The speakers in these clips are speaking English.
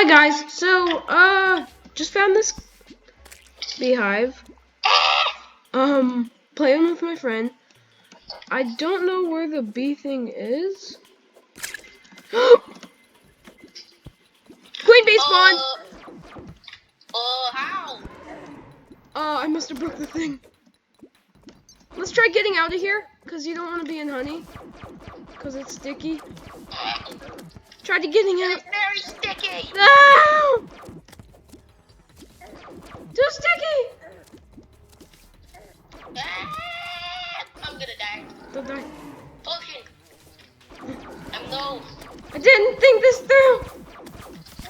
Hi guys, so just found this beehive. Playing with my friend. I don't know where the bee thing is. Queen bee spawned! How? I must have broke the thing. Let's try getting out of here, because you don't want to be in honey. Because it's sticky. Tried to getting out. It's very sticky. No! Too sticky! I'm gonna die. Don't die. Potion. I'm low. I didn't think this through!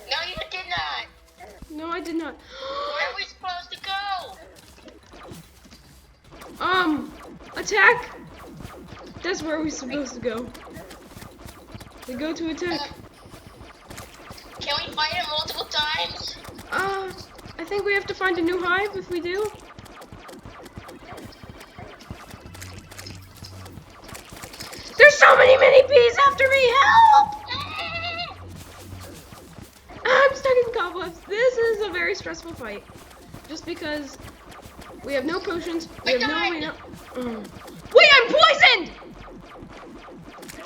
No, you did not. No, I did not. Where are we supposed to go? Attack! That's where we're supposed to go. We go to attack. Can we fight it multiple times? I think we have to find a new hive if we do. There's so many bees after me! Help! I'm stuck in cobwebs. This is a very stressful fight. Just because we have no potions. We have no way. Wait, I'm poisoned!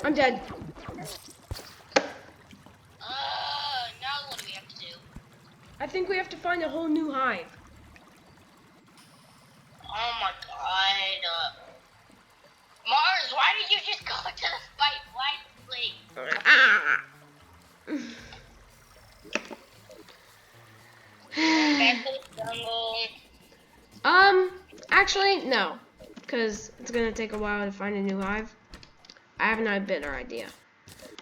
I'm dead. Now what do we have to do? I think we have to find a whole new hive. Oh my god. Mars, why did you just go to the fight blindly? Back to the jungle. Actually, no. Because it's going to take a while to find a new hive. I have no better idea.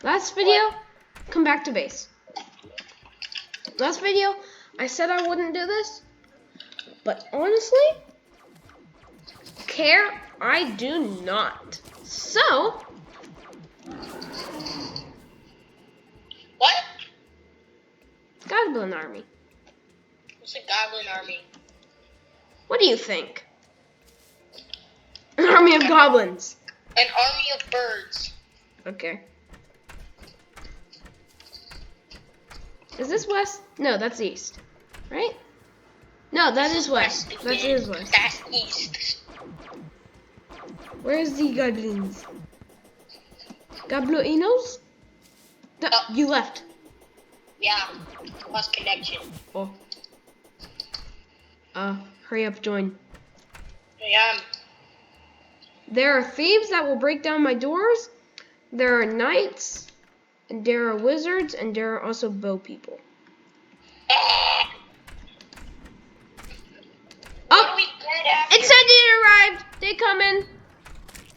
Last video, come back to base. Last video, I said I wouldn't do this. But honestly, care I do not. So, What? Goblin Army. What's a goblin army? What do you think? An army of goblins. An army of birds. Okay. Is this west? No, that's east. Right? No, that is west. That is west. That's east. Where's the goblins? Gobloinos? You left. Yeah. Lost connection. Oh. Hurry up, join. Yeah. There are thieves that will break down my doors. There are knights. And there are wizards. And there are also bow people. What do we get after? It said it arrived. They coming.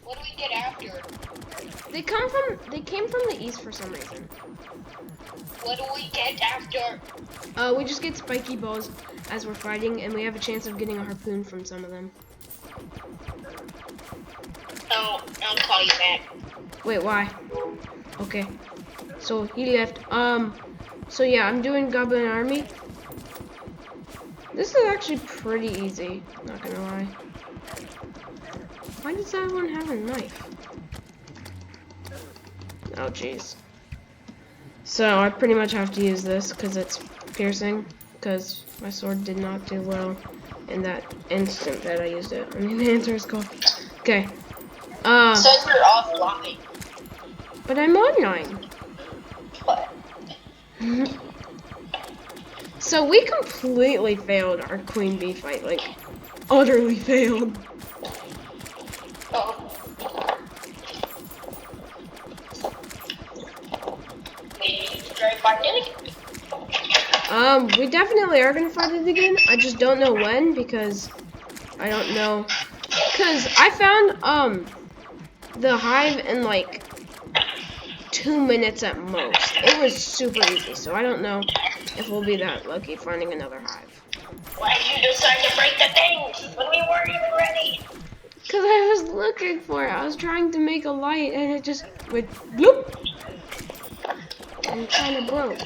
What do we get after? They came from the east for some reason. What do we get after? We just get spiky balls as we're fighting, and we have a chance of getting a harpoon from some of them. Oh, I'll call you back. Wait, why? Okay. So he left. So yeah, I'm doing Goblin Army. This is actually pretty easy, not gonna lie. Why does everyone have a knife? Oh jeez. So I pretty much have to use this because it's piercing, because my sword did not do well in that instant that I used it. I mean, the answer is cold. Okay. Says you're offline. But I'm online. What? So we completely failed our queen bee fight, like utterly failed. Oh. Maybe try to find it again. We definitely are gonna fight it again. I just don't know when, because I don't know. Because I found the hive in like 2 minutes at most. It was super easy, so I don't know if we'll be that lucky finding another hive. Why did you decide to break the things when we weren't even ready? Because I was looking for it. I was trying to make a light, and it just went bloop. And kind of broke.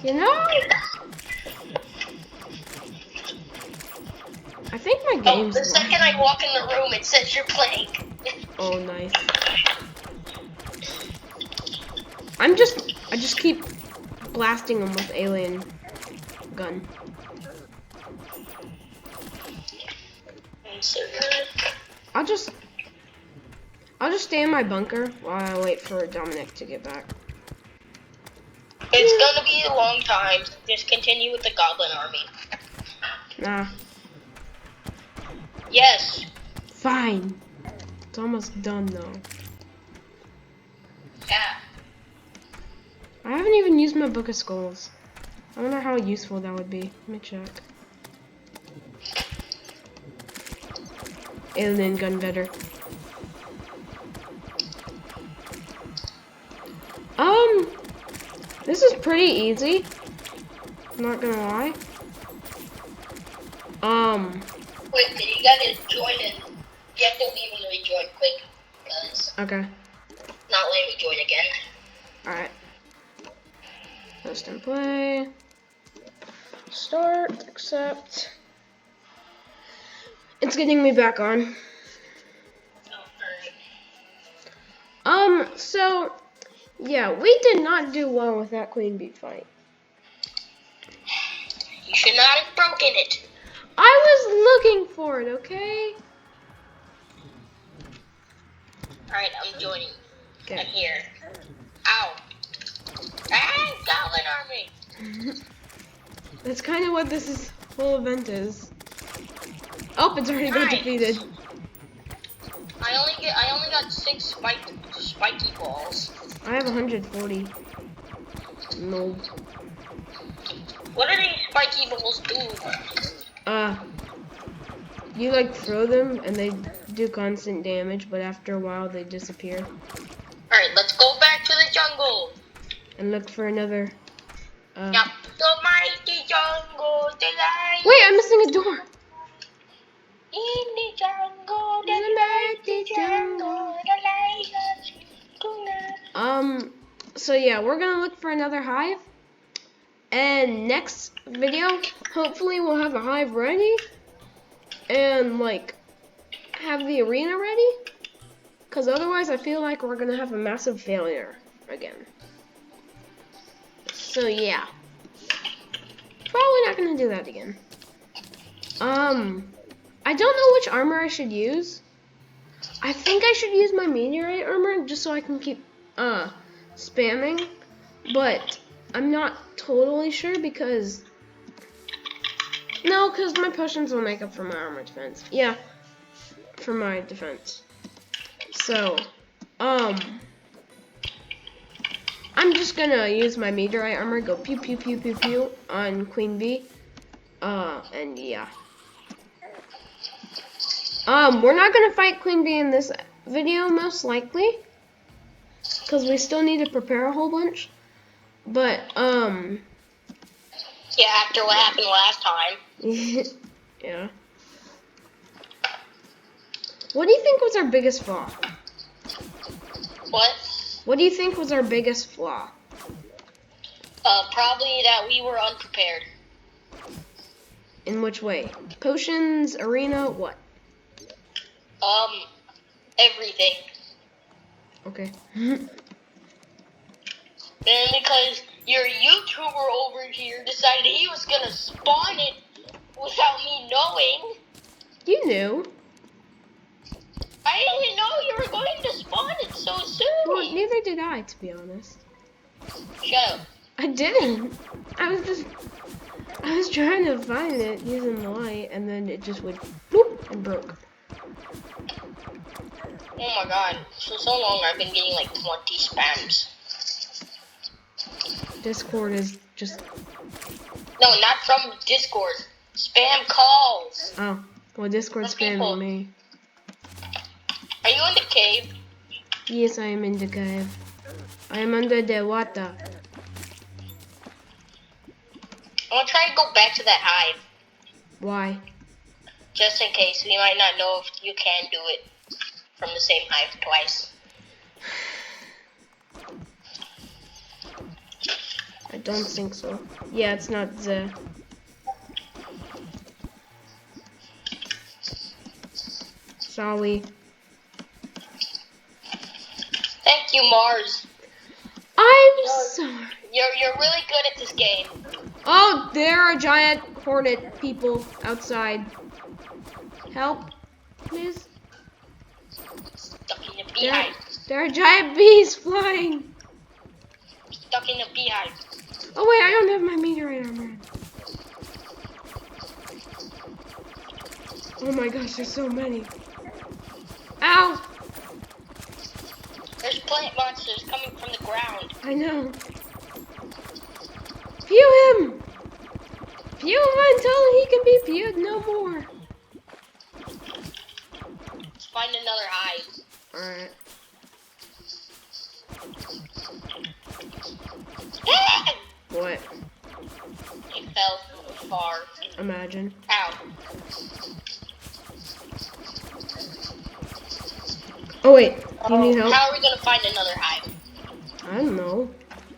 You know? I think my game's the second I walk in the room, it says you're playing. Oh, nice. I just keep blasting them with alien gun. I'll just stay in my bunker while I wait for Dominic to get back. It's gonna be a long time. Just continue with the goblin army. Nah. Yes. Fine. It's almost done though. Yeah. I haven't even used my Book of Skulls. I wonder how useful that would be. Let me check. Alien gun better. This is pretty easy. I'm not gonna lie. Wait, you gotta join it. You have to leave and rejoin quick, because Okay. not letting me join again. Alright. Post and play. Start, accept. It's getting me back on. So, yeah, we did not do well with that queen bee fight. You should not have broken it. I was looking for it, okay? Alright, I'm joining. Okay. I'm here. Ow. Ah, goblin army. That's kind of what this whole event is. Oh, it's already been defeated. I only got 6 spiky balls. I have 140. No. What do these spiky balls do? You like throw them and they do constant damage, but after a while they disappear. Alright, let's go back to the jungle. And look for another. Yep. The mighty jungle, the lion. Wait, I'm missing a door. In the jungle, the mighty jungle, the lion. So yeah, we're gonna look for another hive. And next video, hopefully we'll have a hive ready. And like, have the arena ready. Because otherwise I feel like we're gonna have a massive failure again. So yeah. Probably not gonna do that again. I don't know which armor I should use. I think I should use my meteorite armor just so I can keep spamming, but I'm not totally sure because my potions will make up for my armor defense. Yeah, for my defense. So, I'm just gonna use my meteorite armor, go pew pew pew pew pew on Queen Bee, and yeah. We're not gonna fight Queen Bee in this video, most likely, because we still need to prepare a whole bunch. But, yeah, after what happened last time. yeah. What do you think was our biggest flaw? What? What do you think was our biggest flaw? Probably that we were unprepared. In which way? Potions, arena, what? Everything. Okay. Then because your YouTuber over here decided he was gonna spawn it without me knowing. You knew. I didn't know you were going to spawn it so soon. Well, neither did I, to be honest. Shut up. I didn't. I was trying to find it using the light, and then it just went boop and broke. Oh my god. For so long I've been getting like 20 spams. Discord is just... No, not from Discord. Spam calls. Oh, well, Discord's From people. spamming me. Are you in the cave? Yes, I am in the cave. I am under the water. I'm gonna try and go back to that hive. Why? Just in case. We might not know if you can do it from the same hive twice. I don't think so. Yeah, it's not the... Sorry. Thank you, Mars. I'm sorry. You're really good at this game. Oh, there are giant hornet people outside. Help, please. Stuck in a beehive. There are giant bees flying. Stuck in a beehive. Oh wait, I don't have my meteorite armor. Oh my gosh, there's so many. Ow! There's plant monsters coming from the ground. I know. Pew him! Pew him until he can be pewed no more. Let's find another hive. Alright. What? It fell from far. Imagine. Ow. Oh wait, do you need help? How are we gonna find another hive? I don't know.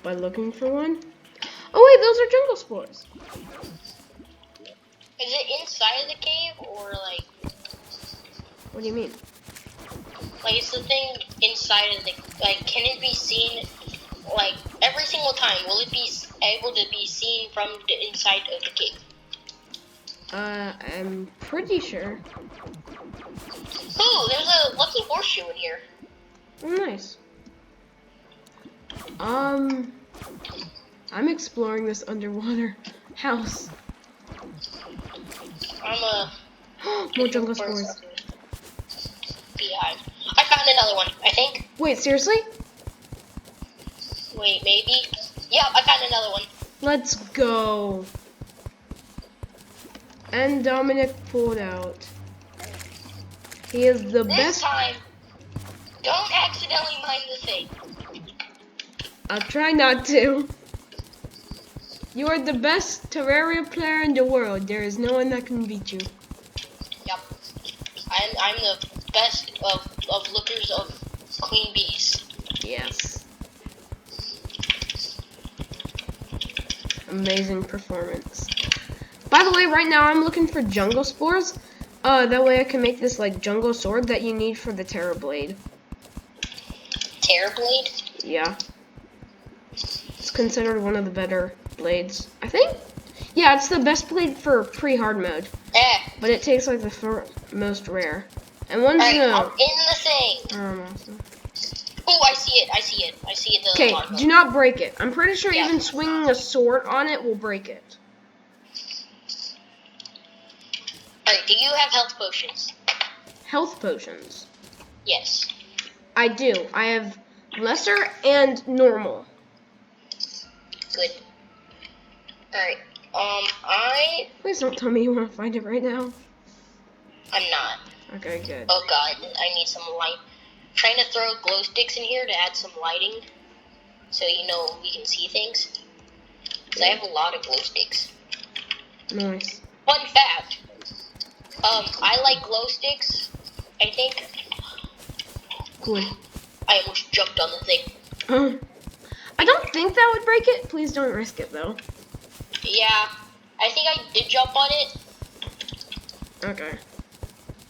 By looking for one? Oh wait, those are jungle spores. Is it inside of the cave or like? What do you mean? Like it's the thing inside of the. Like, can it be seen? Like every single time, will it be able to be seen from the inside of the cave? I'm pretty sure. Ooh, there's a lucky horseshoe in here. Oh, nice. I'm exploring this underwater house. I'm a More jungle spores. beehive. I found another one, I think. Wait, seriously? Wait, maybe? Yep, I found another one. Let's go. And Dominic pulled out. He is the This best. time, don't accidentally mine the thing. I'll try not to. You are the best Terraria player in the world. There is no one that can beat you. Yep. I'm the best of lookers of queen bees. Yes. Amazing performance. By the way, right now I'm looking for jungle spores. That way I can make this like jungle sword that you need for the Terror Blade. Terror blade? Yeah. It's considered one of the better blades, I think. Yeah, it's the best blade for pre-hard mode. But it takes like the most rare. And one's I'm in the thing. awesome. Oh, I see it. I see it. I see it. Okay, do not break it. I'm pretty sure Yeah. even swinging a sword on it will break it. Alright, do you have health potions? Health potions. Yes. I do. I have lesser and normal. Good. Alright. Please don't tell me you want to find it right now. I'm not. Okay, good. Oh god, I need some light. I'm trying to throw glow sticks in here to add some lighting, so you know we can see things. Cause I have a lot of glow sticks. Nice. Fun fact. I like glow sticks. I think. Cool. I almost jumped on the thing. I don't think that would break it. Please don't risk it though. Yeah, I think I did jump on it. Okay.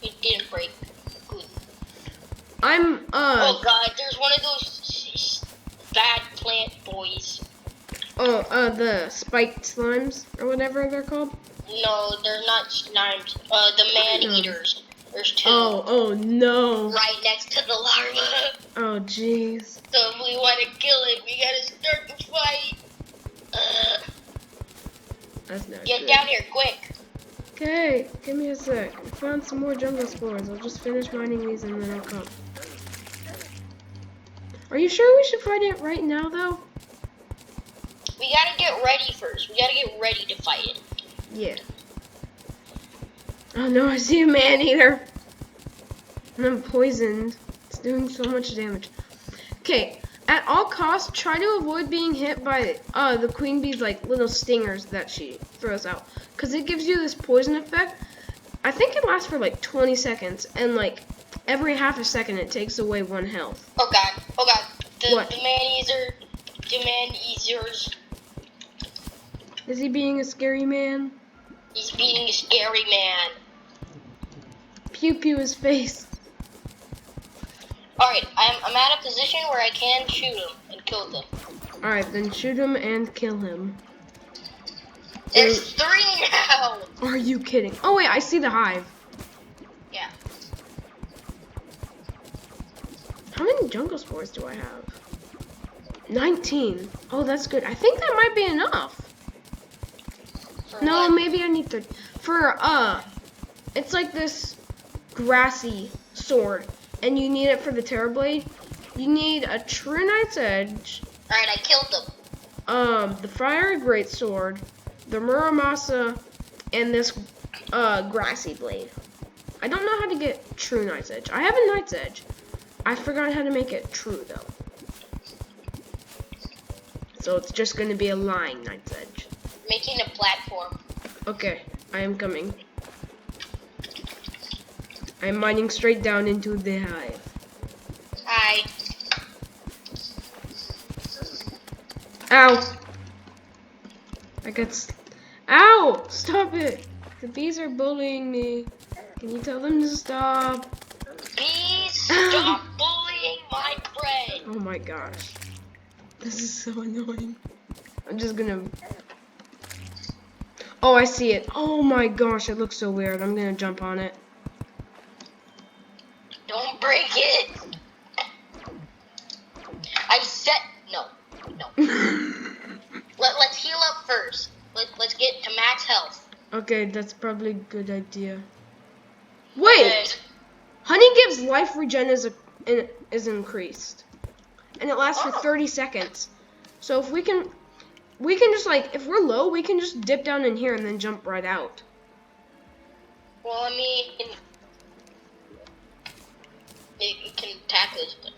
It didn't break. Good. Oh god, there's one of those bad plant boys. The spiked slimes or whatever they're called. No, they're not slimes. The man-eaters. There's two. Oh no. Right next to the larva. Oh jeez. So if we want to kill it, we gotta start the fight. That's not Get good. down here, quick. Okay, give me a sec. I found some more jungle spores. I'll just finish mining these and then I'll come. Are you sure we should fight it right now though? We gotta get ready first. We gotta get ready to fight it. Yeah. Oh no, I see a man-eater. And I'm poisoned. It's doing so much damage. Okay, at all costs, try to avoid being hit by the queen bee's like little stingers that she throws out. Because it gives you this poison effect. I think it lasts for like 20 seconds. And like every half a second it takes away 1 health. Oh god, oh god. What? The man-eaters. Is he being a scary man? He's being a scary man. Pew pew his face. Alright, I'm at a position where I can shoot him and kill them. Alright, then shoot him and kill him. There's 3 now. Are you kidding? Oh wait, I see the hive. Yeah. How many jungle spores do I have? 19. Oh, that's good. I think that might be enough. No, maybe I need 30. For, it's like this grassy sword. And you need it for the Terror Blade. You need a True Knight's Edge. Alright, I killed them. The Fiery Greatsword, the Muramasa, and this, grassy blade. I don't know how to get True Knight's Edge. I have a Knight's Edge. I forgot how to make it true, though. So it's just going to be a lying Knight's Edge. Making a platform. Okay, I am coming. I am mining straight down into the hive. Hi. Ow! I got... Ow! Stop it! The bees are bullying me. Can you tell them to stop? Bees, stop bullying my friend. Oh my gosh. This is so annoying. I'm just gonna... Oh, I see it. Oh my gosh, it looks so weird. I'm gonna jump on it. Don't break it. I said no. Let's heal up first. Let's get to max health. Okay, that's probably a good idea. Wait! Honey gives life regen is increased. And it lasts for 30 seconds. So if we can just like, if we're low, we can just dip down in here and then jump right out. Well, I mean, it can tackle us, but...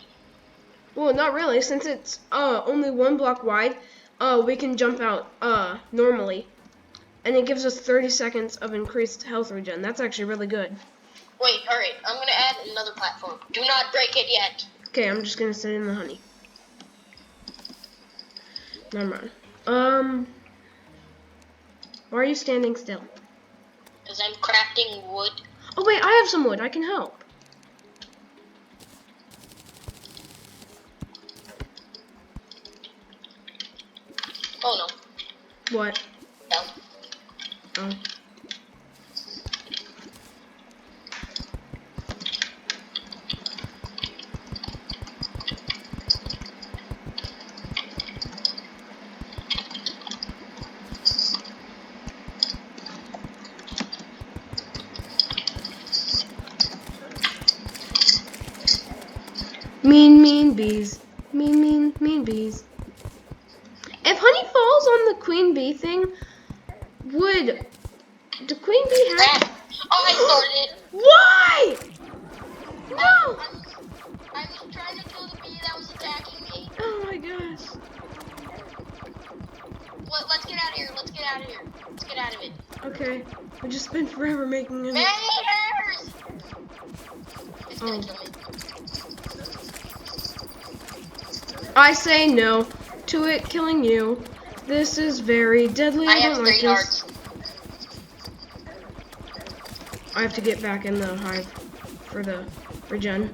Well, not really, since it's only 1 block wide. We can jump out normally, and it gives us 30 seconds of increased health regen. That's actually really good. Wait, all right, I'm gonna add another platform. Do not break it yet. Okay, I'm just gonna sit in the honey. Never mind. Why are you standing still? Because I'm crafting wood. Oh wait, I have some wood. I can help. Oh no. What? No. Oh. Mean bees. Mean bees. If honey falls on the queen bee thing, would the queen bee have... Oh, I started. Why? No! I was trying to kill the bee that was attacking me. Oh my gosh. Let's get out of here. Let's get out of here. Let's get out of it. Okay. We just spent forever making it. Bears! It's gonna kill me. I say no to it killing you. This is very deadly. I I have don't 3 like hearts. this. I have to get back in the hive for the regen.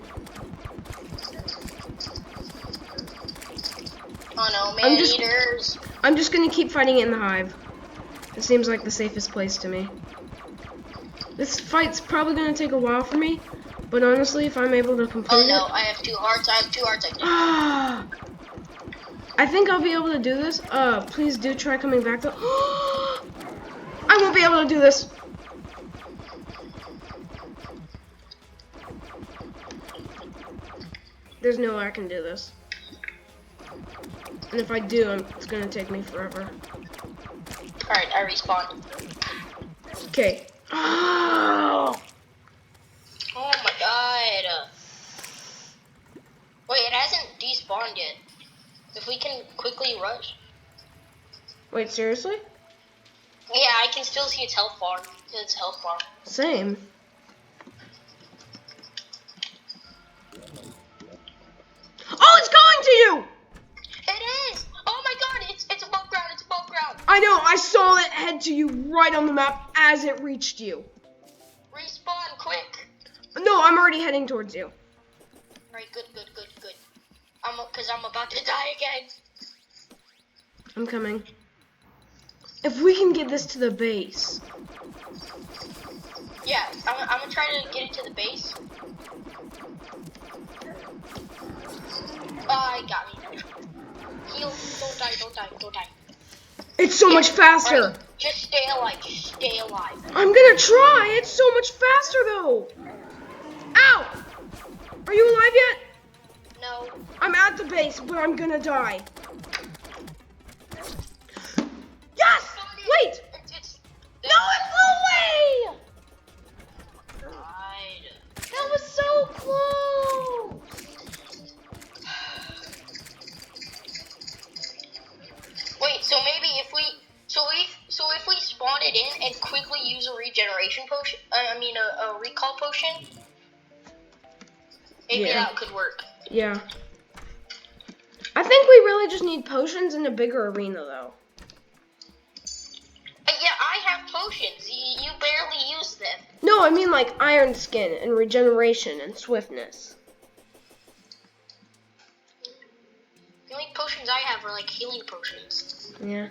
Oh no, man-eaters. I'm just gonna keep fighting it in the hive. It seems like the safest place to me. This fight's probably gonna take a while for me, but honestly, if I'm able to complete Oh no, I have 2 hearts. I have 2 hearts. I think I'll be able to do this. Please do try coming back to... I won't be able to do this. There's no way I can do this. And if I do, it's gonna take me forever. Alright, I respawned. Okay. Oh! Oh my god. Wait, it hasn't despawned yet. If we can quickly rush. Wait, seriously? Yeah, I can still see its health bar. Its health bar. Same. Oh, it's going to you! It is! Oh my god, it's above ground, it's above ground. I know, I saw it head to you right on the map as it reached you. Respawn, quick. No, I'm already heading towards you. Alright, good. Cause I'm about to die again. I'm coming. If we can get this to the base. Yeah, I'm gonna try to get it to the base. It got me. Heal. Don't die, don't die, don't die. It's so much faster. Right, just stay alive, just stay alive. I'm gonna try. It's so much faster though. Ow! Are you alive yet? No. I'm at the base, but I'm gonna die. Yes! Wait! No, it flew away! That was so close! Wait, so maybe if we spawn it in and quickly use a regeneration potion, a recall potion, maybe that could work. Yeah. I think we really just need potions in a bigger arena, though. Yeah, I have potions. You barely use them. No, I mean like iron skin and regeneration and swiftness. The only potions I have are like healing potions. Yeah.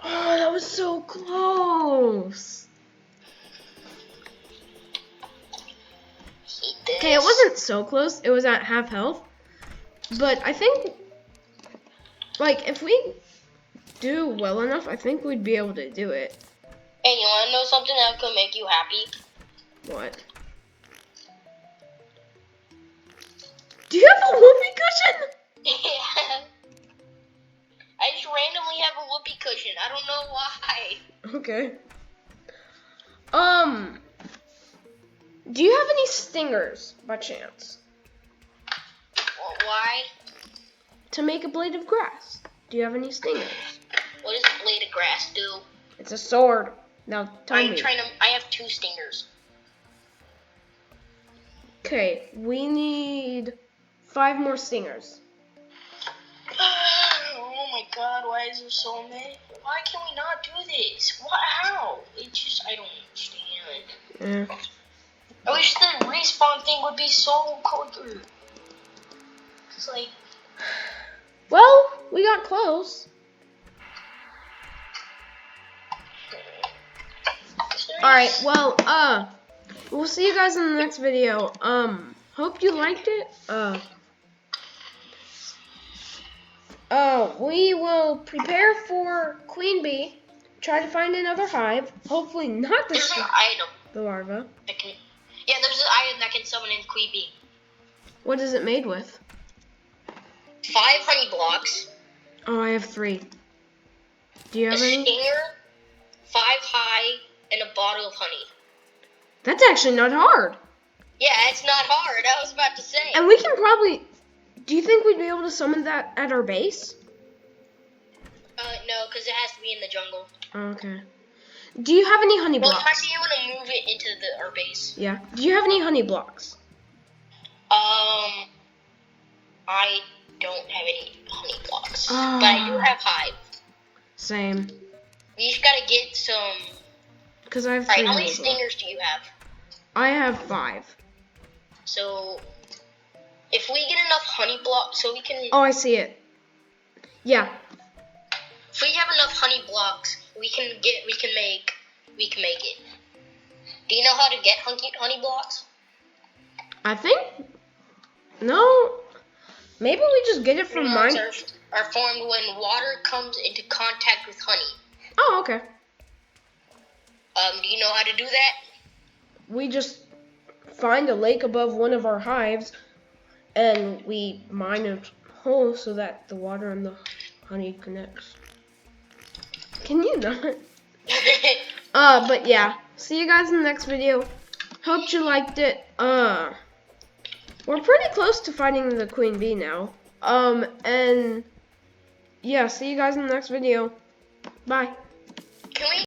Oh, that was so close. Okay, it wasn't so close. It was at half health. But I think, like, if we do well enough, I think we'd be able to do it. Hey, you wanna know something that could make you happy? What? Do you have a whoopee cushion? Yeah. I just randomly have a whoopee cushion. I don't know why. Okay. Do you have any stingers by chance? Well, why? To make a blade of grass. Do you have any stingers? What does a blade of grass do? It's a sword. Now tell me. I have 2 stingers. Okay, we need 5 more stingers. Oh my god, why is there so many? Why can we not do this? How? It's just, I don't understand. Yeah. I wish the respawn thing would be so quicker. It's like... Well, we got close. Alright, well, we'll see you guys in the next video. Hope you liked it. We will prepare for Queen Bee. Try to find another hive. Hopefully not There's destroy an item. the larva. Yeah, there's an item that can summon in Queen Bee. What is it made with? 5 honey blocks. Oh, I have 3. Do you A have any? stinger, 5 high, and a bottle of honey. That's actually not hard. Yeah, it's not hard. I was about to say. And we can probably... Do you think we'd be able to summon that at our base? No, because it has to be in the jungle. Okay. Do you have any honey Well, blocks? you might be able to move it into our base. Yeah. Do you have any honey blocks? I don't have any honey blocks, but I do have hive. Same. You just gotta get some. Because I have 3 Alright, how many honey blocks. stingers do you have? I have 5. So, if we get enough honey blocks, so we can. Oh, I see it. Yeah. If we have enough honey blocks, we can make it. Do you know how to get honey blocks? I think... No. Maybe we just get it from mine. Blocks are formed when water comes into contact with honey. Oh, okay. Do you know how to do that? We just find a lake above one of our hives, and we mine a hole so that the water and the honey connects. Can you not? But yeah. See you guys in the next video. Hope you liked it. We're pretty close to fighting the Queen Bee now. And yeah, see you guys in the next video. Bye. Can we